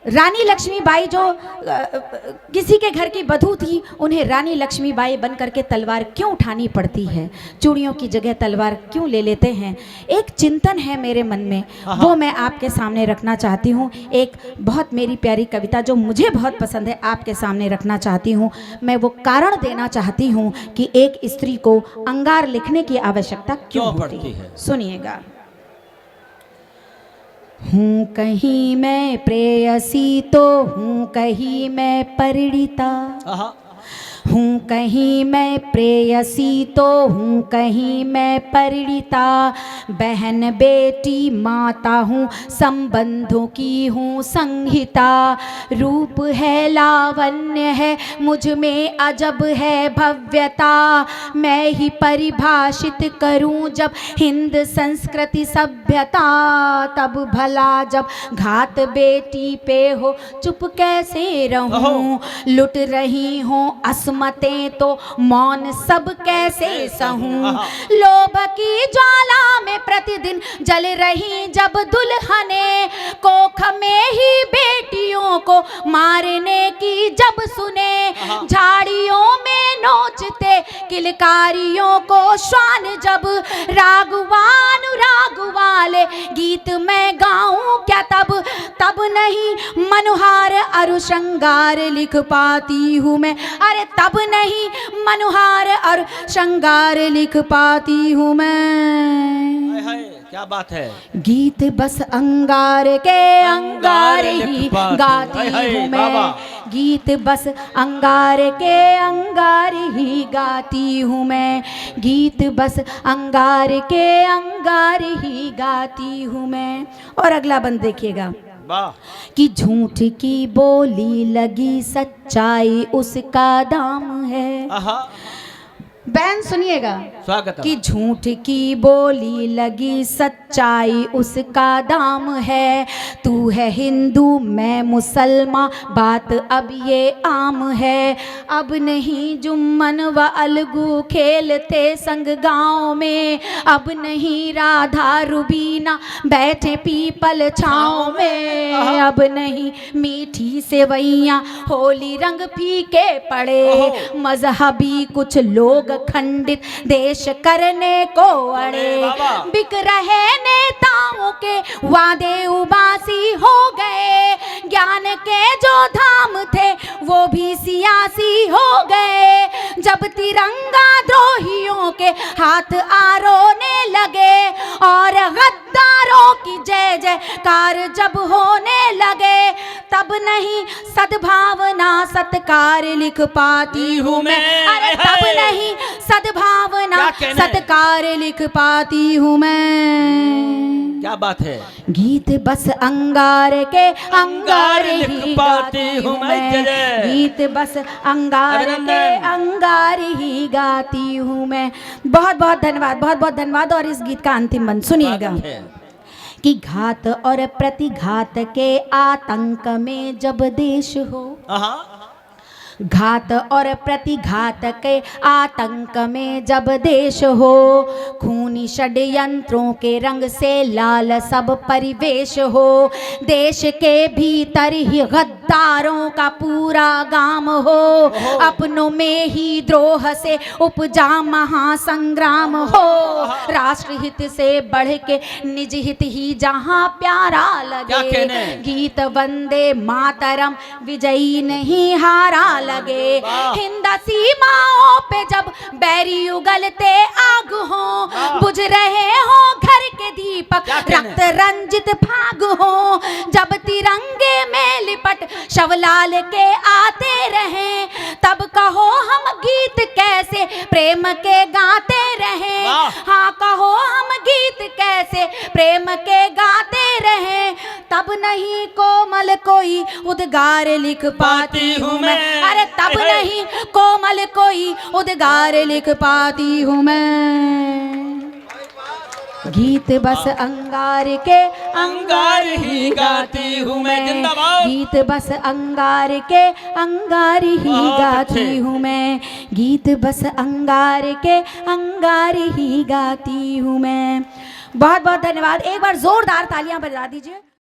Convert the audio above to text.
रानी लक्ष्मीबाई जो किसी के घर की बधू थी, उन्हें रानी लक्ष्मीबाई बनकर के तलवार क्यों उठानी पड़ती है, चूड़ियों की जगह तलवार क्यों ले लेते हैं। एक चिंतन है मेरे मन में, वो मैं आपके सामने रखना चाहती हूँ। एक बहुत मेरी प्यारी कविता जो मुझे बहुत पसंद है, आपके सामने रखना चाहती हूँ। मैं वो कारण देना चाहती हूँ कि एक स्त्री को अंगार लिखने की आवश्यकता क्यों पड़ती है। सुनिएगा। हूँ कहीं मैं प्रेयसी तो हूँ कहीं मैं परिणीता, हूँ कहीं मैं प्रेयसी तो हूँ कहीं मैं परिणीता, बहन बेटी माता हूँ संबंधों की हूँ संहिता, रूप है लावण्य है मुझ में अजब है भव्यता, मैं ही परिभाषित करूँ जब हिंद संस्कृति सभ्यता, तब भला जब घात बेटी पे हो चुप कैसे रहूँ, लुट रही हूँ मतें तो मौन सब कैसे सहूं, लोभ की ज्वाला में प्रतिदिन जल रही जब दुल्हने, कोख में ही बेटियों को मारने की जब सुने, झाड़ियों में नोचते किलकारियों को श्वान जब, रागवान राग वाले गीत मैं गाऊं क्या तब, तब नहीं मनुहार अरु श्रृंगार लिख पाती हूँ मैं, अरे तब नहीं मनुहार और श्रृंगार लिख पाती हूँ मैं। क्या बात है। गीत बस अंगार के अंगार ही गाती हूँ मैं, गीत बस अंगार के अंगार ही गाती हूँ मैं, गीत बस अंगार के अंगार ही गाती हूँ मैं। और अगला बंद देखिएगा कि झूठ की बोली लगी सच्चाई उसका दाम है। बहन सुनिएगा, स्वागत कि झूठ की बोली लगी सच्चाई उसका दाम है, तू है हिंदू मैं मुसलमान बात अब ये आम है, अब नहीं जुम्मन व अलगू खेलते संग गाँव में, अब नहीं राधा रुबीना बैठे पीपल छाँव में, अब नहीं मीठी सेवैयाँ होली रंग फीके पड़े, मजहबी कुछ लोग खंडित देश करने को अड़े, बिक रहे नेताओं के वादे उबासी हो गए, ज्ञान के जो धाम थे वो भी सियासी हो गए, जब तिरंगा द्रोहियों के हाथ आरोने लगे और गद्दारों की जय जयकार जब होने लगे, तब नहीं सद्भावना सत्कार लिख पाती हूँ मैं, अरे तब नहीं सद्भावना सत्कार लिख पाती हूँ मैं। क्या बात है। गीत बस अंगार के अंगार ही गाती हूँ मैं, गीत बस अंगार के अंगार ही गाती हूँ मैं। बहुत बहुत धन्यवाद, बहुत बहुत धन्यवाद। और इस गीत का अंतिम बंद सुनिएगा कि घात और प्रतिघात के आतंक में जब देश हो, घात और प्रतिघात के आतंक में जब देश हो, खूनी षड्यंत्रों के रंग से लाल सब परिवेश हो, देश के भीतर ही गद्दारों का पूरा गाम हो, अपनों में ही द्रोह से उपजा महासंग्राम हो, राष्ट्र हित से बढ़ के निज हित ही जहां प्यारा लगे, गीत वंदे मातरम विजयी नहीं हारा लगे, हिंद सीमाओं पे जब बैरी उगलते आग हो, बुझ रहे हो घर के दीपक रक्त रंजित भाग हो, जब तिरंगे में लिपट शवलाल के आते रहे, तब कहो हम गीत कैसे प्रेम के गाते रहे, हाँ कहो हम गीत कैसे प्रेम के गाते रहे, तब नहीं कोमल कोई उद्गार लिख पाती हूँ मैं, अरे तब नहीं कोमल कोई उद्गार लिख पाती हूँ मैं। गीत बस अंगार के अंगार ही गाती हूँ मैं, गीत बस अंगार के अंगार ही गाती हूँ मैं, गीत बस अंगार के अंगार ही गाती हूँ मैं। बहुत बहुत धन्यवाद। एक बार जोरदार तालियां बजा दीजिए।